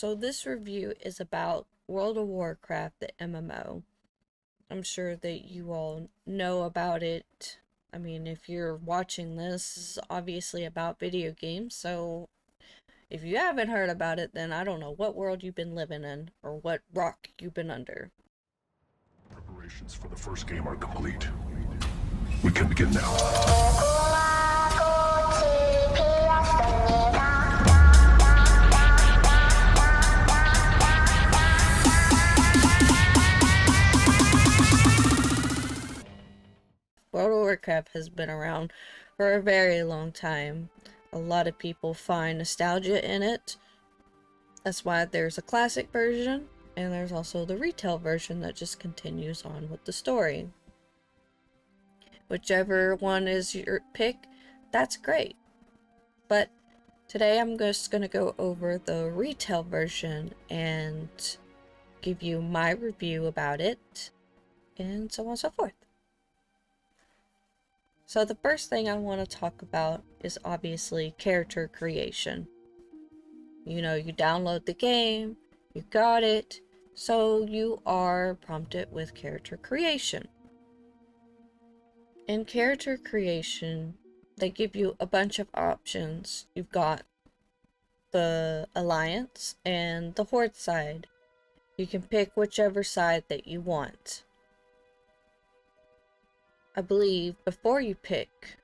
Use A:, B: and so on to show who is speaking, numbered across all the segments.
A: So this review is about World of Warcraft, the MMO. I'm sure that you all know about it. I mean, if you're watching this, it's obviously about video games, so if you haven't heard about it, then I don't know what world you've been living in or what rock you've been under.
B: Preparations for the first game are complete. We can begin now.
A: World of Warcraft has been around for a very long time. A lot of people find nostalgia in it. That's why there's a classic version, and there's also the retail version that just continues on with the story. Whichever one is your pick, that's great. But today I'm just going to go over the retail version and give you my review about it, and so on and so forth. So the first thing I want to talk about is obviously character creation. You know, you download the game, you got it, so you are prompted with character creation. In character creation, they give you a bunch of options. You've got the Alliance and the Horde side. You can pick whichever side that you want. I believe before you pick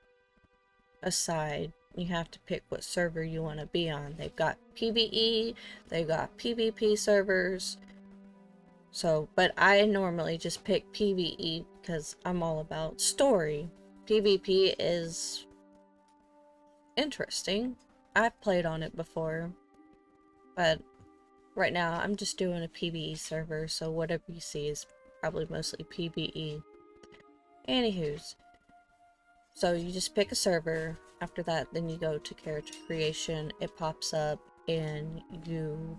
A: a side, you have to pick what server you want to be on. They've got PvE, they've got PvP servers. So, but I normally just pick PvE because I'm all about story. PvP is interesting. I've played on it before, but right now I'm just doing a PvE server, so whatever you see is probably mostly PvE. Anywho's, so you just pick a server. After that, then you go to character creation. It pops up and you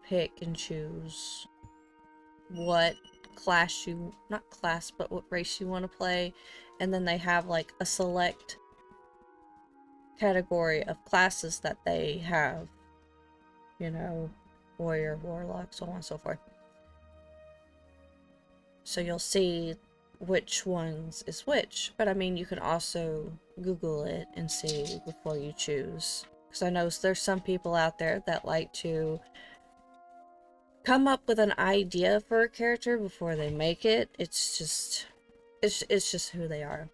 A: pick and choose what class you, not class, but what race you want to play. And then they have like a select category of classes that they have. You know, warrior, warlock, so on and so forth. So you'll see which ones is which, but I mean, you can also Google it and see before you choose, because I know there's some people out there that like to come up with an idea for a character before they make it. It's just who they are.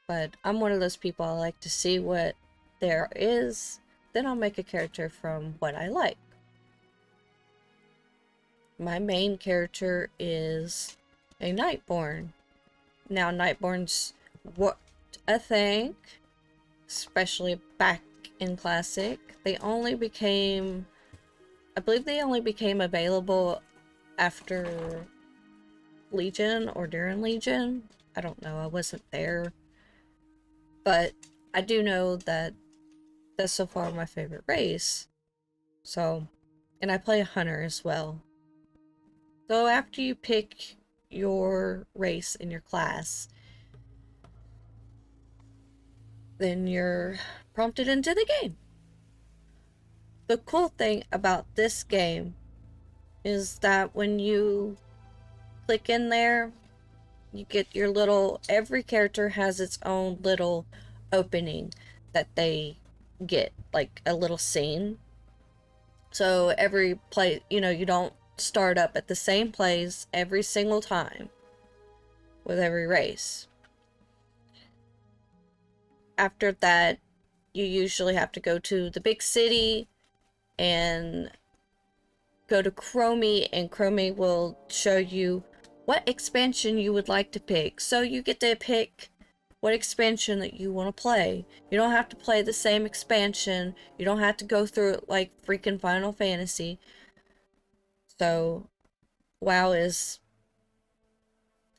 A: But I'm one of those people. I like to see what there is, then I'll make a character from what I like. My main character is a Nightborn. Now, Nightborns weren't a thing, especially back in Classic. They only became, I believe they only became available after Legion or during Legion. I don't know, I wasn't there. But I do know that that's so far my favorite race. So, and I play a hunter as well. So after you pick your race in your class, then you're prompted into the game. The cool thing about this game is that when you click in there, you get your little, every character has its own little opening that they get, like a little scene. So every play, you know, you don't start up at the same place every single time with every race. After that, you usually have to go to the big city and go to Chromie, and Chromie will show you what expansion you would like to pick. So you get to pick what expansion that you want to play. You don't have to play the same expansion. You don't have to go through it like freaking Final Fantasy. So WoW is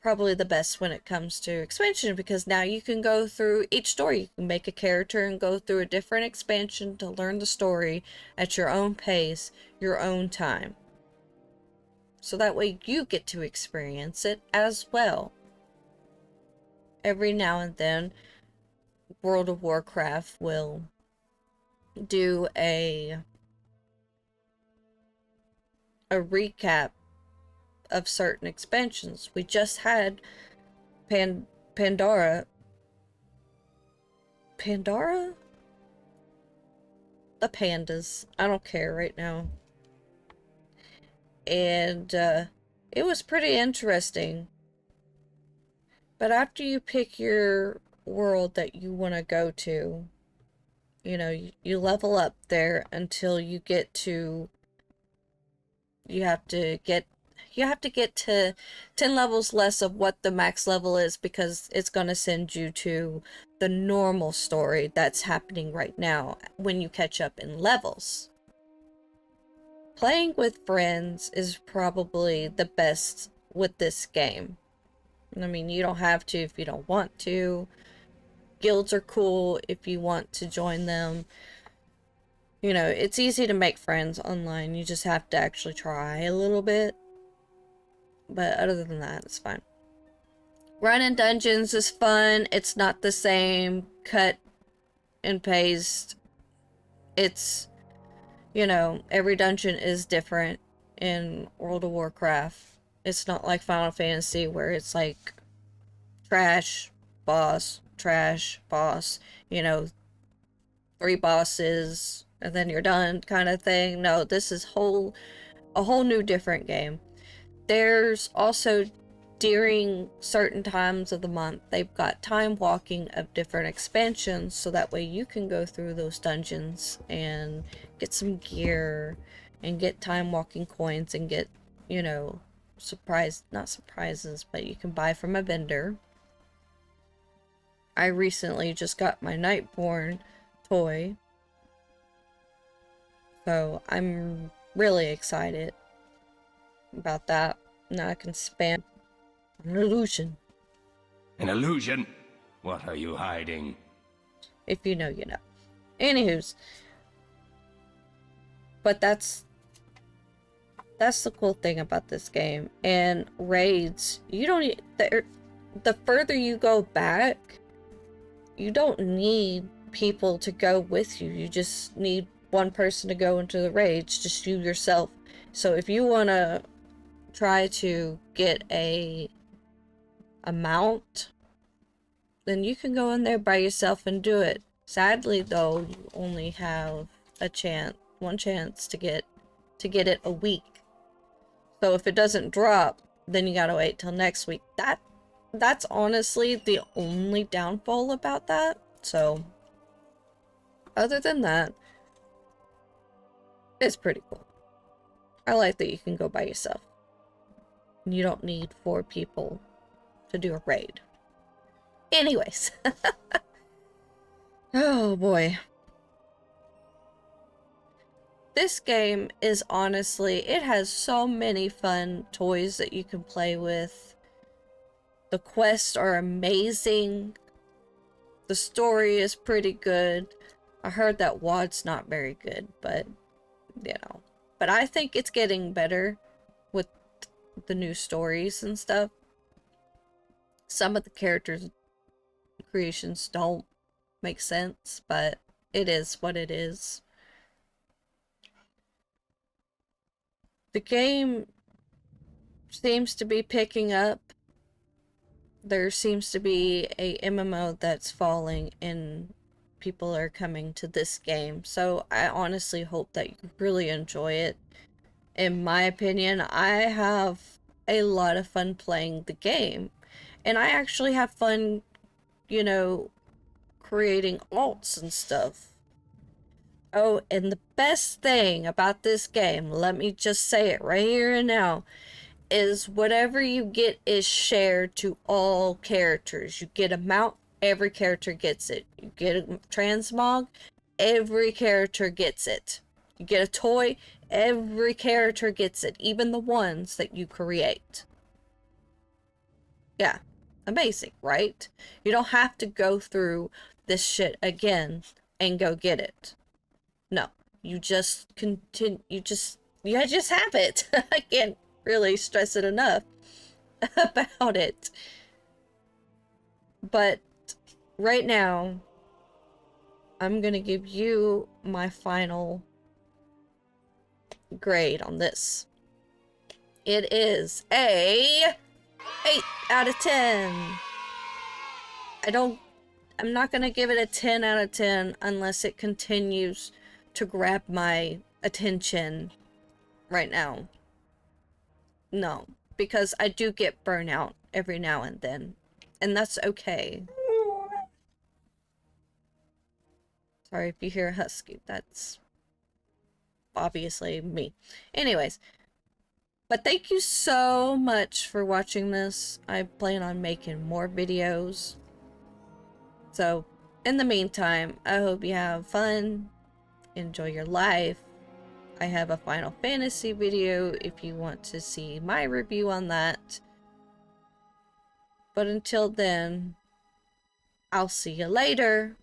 A: probably the best when it comes to expansion, because now you can go through each story. You can make a character and go through a different expansion to learn the story at your own pace, your own time. So that way you get to experience it as well. Every now and then, World of Warcraft will do a a recap of certain expansions. We just had Pandora. Pandora? The pandas. I don't care right now. And it was pretty interesting. But after you pick your world that you want to go to, you know, you level up there until you get to, you have to get to 10 levels less of what the max level is, because it's going to send you to the normal story that's happening right now when you catch up in levels. Playing with friends is probably the best with this game. I mean, you don't have to if you don't want to. Guilds are cool if you want to join them. You know, it's easy to make friends online. You just have to actually try a little bit. But other than that, it's fine. Running dungeons is fun. It's not the same cut and paste. It's, you know, every dungeon is different in World of Warcraft. It's not like Final Fantasy where it's like trash, boss, you know, 3 bosses, and then you're done kind of thing. No, this is a whole new different game. There's also, during certain times of the month, they've got time walking of different expansions, so that way you can go through those dungeons and get some gear and get time walking coins and get, you know, not surprises, but you can buy from a vendor. I recently just got my Nightborn toy, so I'm really excited about that. Now I can spam an illusion.
C: An illusion? What are you hiding?
A: If you know, you know. Anywho's, but that's the cool thing about this game. And raids, you don't need, the further you go back, you don't need people to go with you. You just need one person to go into the raids, just you yourself. So if you want to try to get a mount, then you can go in there by yourself and do it. Sadly though, you only have one chance to get it a week. So if it doesn't drop, then you gotta wait till next week. That's honestly the only downfall about that. So other than that, it's pretty cool. I like that you can go by yourself. You don't need 4 people to do a raid. Anyways. Oh boy. This game is honestly, it has so many fun toys that you can play with. The quests are amazing. The story is pretty good. I heard that WoD's not very good, but, you know. But I think it's getting better with the new stories and stuff. Some of the characters' creations don't make sense, but it is what it is. The game seems to be picking up. There seems to be a MMO that's falling and people are coming to this game. So I honestly hope that you really enjoy it. In my opinion, I have a lot of fun playing the game. And I actually have fun, you know, creating alts and stuff. Oh, and the best thing about this game, let me just say it right here and now, is whatever you get is shared to all characters. You get a mount, every character gets it. You get a transmog, every character gets it. You get a toy, every character gets it, even the ones that you create. Yeah, amazing, right? You don't have to go through this shit again and go get it. No, you just continue, you just have it. I can't really stress it enough about it. But right now, I'm gonna give you my final grade on this. It is a 8 out of 10. I'm not gonna give it a 10 out of 10 unless it continues to grab my attention right now. No, because I do get burnout every now and then, and that's okay. Sorry if you hear a husky, that's obviously me. Anyways, but thank you so much for watching this. I plan on making more videos. So, in the meantime, I hope you have fun, enjoy your life. I have a Final Fantasy video if you want to see my review on that. But until then, I'll see you later.